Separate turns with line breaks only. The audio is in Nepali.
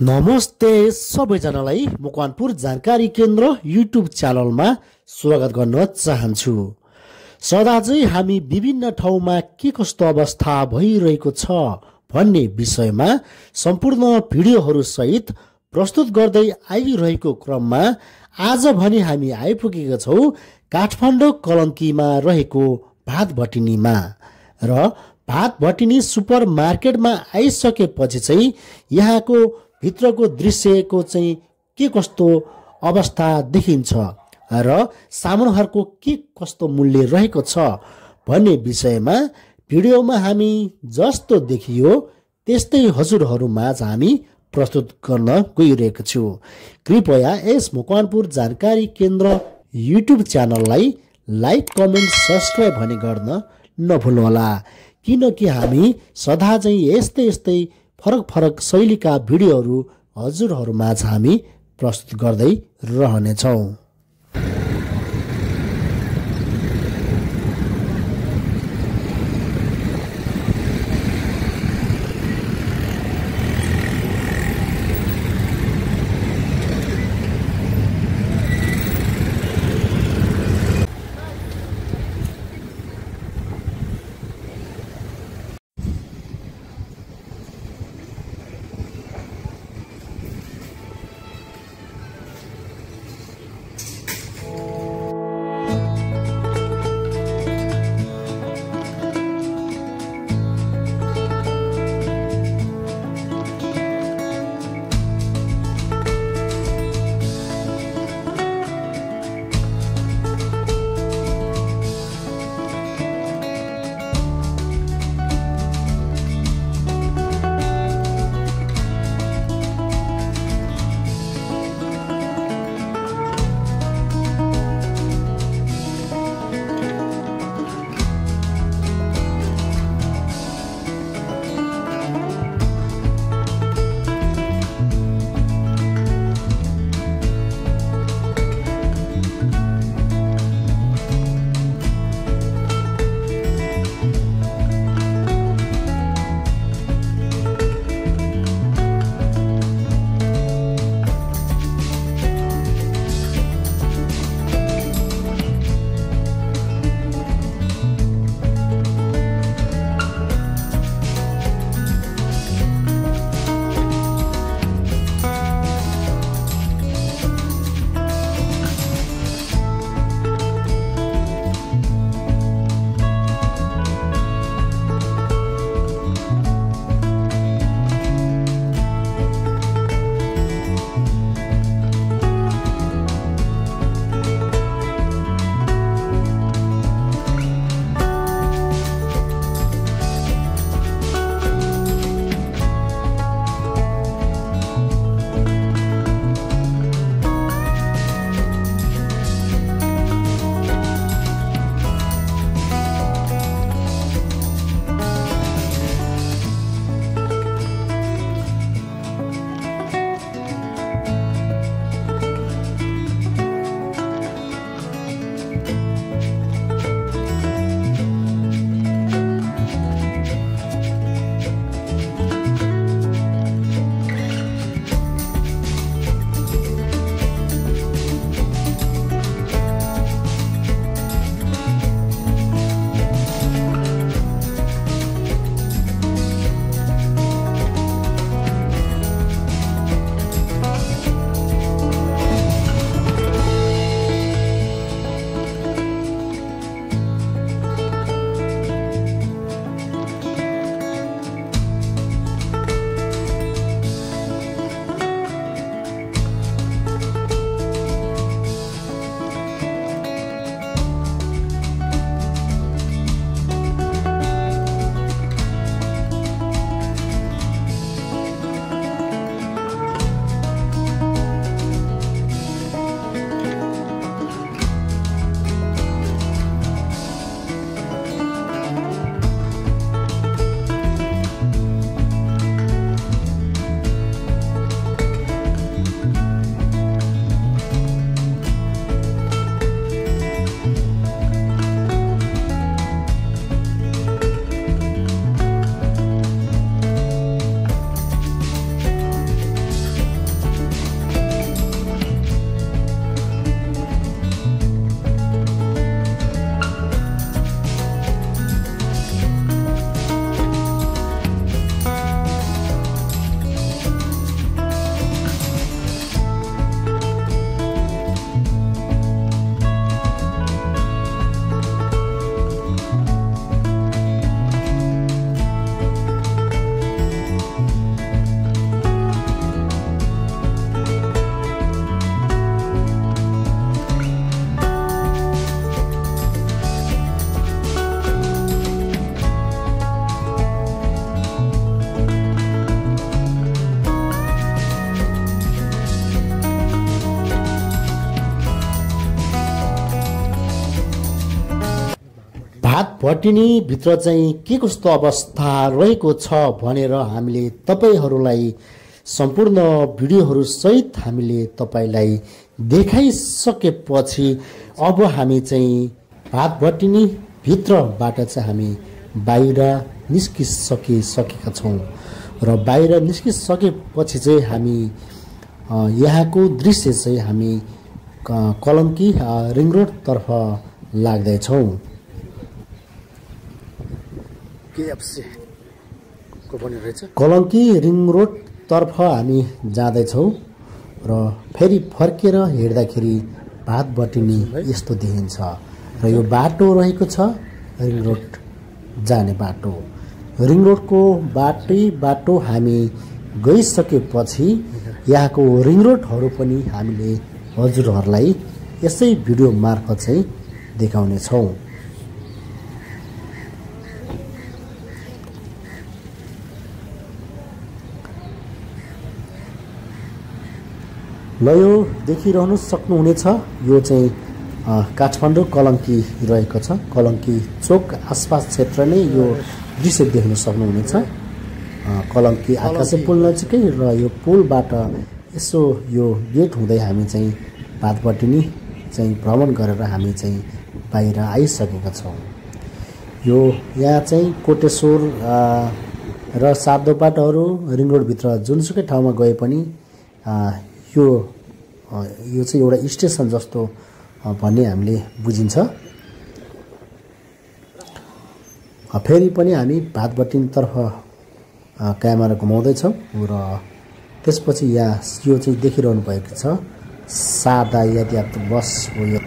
नमस्ते सबैजनालाई मकवानपुर जानकारी केन्द्र युट्युब च्यानलमा स्वागत गर्न चाहन्छु। सदा चाहिँ हामी विभिन्न ठाउँमा के कस्तो अवस्था भइरहेको छ भन्ने विषयमा सम्पूर्ण भिडियोहरू सहित प्रस्तुत गर्दै आइरहेको क्रममा आज भने हामी आइपुगेका छौँ काठमाडौँ कलङ्कीमा रहेको भातभटिनीमा र भातभटिनी सुपर मार्केटमा आइसकेपछि चाहिँ यहाँको भित्रको दृश्यको चाहिँ के कस्तो अवस्था देखिन्छ र सामानहरूको के कस्तो मूल्य रहेको छ भन्ने विषयमा भिडियोमा हामी जस्तो देखियो त्यस्तै हजुरहरूमाझ हामी प्रस्तुत गर्न गइरहेको छु। कृपया यस मकवानपुर जानकारी केन्द्र युट्युब च्यानललाई लाइक कमेन्ट सब्सक्राइब भने गर्न नभुल्नुहोला, किनकि हामी सदा चाहिँ यस्तै फरक फरक शैलीका भिडियोहरू हजुरहरूमाझ हामी प्रस्तुत गर्दै रहनेछौँ। भात भट्टिनी भित्र चाहिँ के कस्तो अवस्था रहेको छ भनेर हामीले तपाईहरूलाई सम्पूर्ण भिडियोहरू सहित हामीले तपाईलाई देखाइसकेपछि अब हामी चाहिँ भात भट्टिनी भित्रबाट चाहिँ हामी बाहिर निस्किसकेका छौँ र बाहिर निस्किसकेपछि चाहिँ हामी यहाँको दृश्य चाहिँ हामी कलङ्की रिङ रोडतर्फ लाग्दैछौँ। कलङ्की रिङ रोडतर्फ हामी जाँदैछौँ र फेरि फर्केर हेर्दाखेरि भात भट्टिनी यस्तो देखिन्छ र यो बाटो रहेको छ रिङ रोड जाने बाटो। रिङ रोडको बाटो हामी गइसकेपछि यहाँको रिङ रोडहरू पनि हामीले हजुरहरूलाई यसै भिडियो मार्फत चाहिँ देखाउनेछौँ। ल यो देखिरहनु सक्नुहुनेछ यो चाहिँ काठमाडौँ कलङ्की रहेको छ। कलङ्की चोक आसपास क्षेत्र नै यो दृश्य देख्न सक्नुहुनेछ। कलङ्की आकाशे पुल नजिकै र यो पुलबाट यसो यो गेट हुँदै हामी चाहिँ भात भट्टिनी चाहिँ भ्रमण गरेर हामी चाहिँ बाहिर आइसकेका छौँ। यो यहाँ चाहिँ कोटेश्वर र सातदोपाटोहरू रिङ रोडभित्र जुनसुकै ठाउँमा गए पनि यो चाहिँ एउटा स्टेसन जस्तो भन्ने हामीले बुझिन्छ। फेरि पनि हामी भात भट्टिनीतर्फ क्यामेरा घुमाउँदैछौँ र त्यसपछि यहाँ यो चाहिँ देखिरहनु भएको छ सादा यातायात बस हो। यो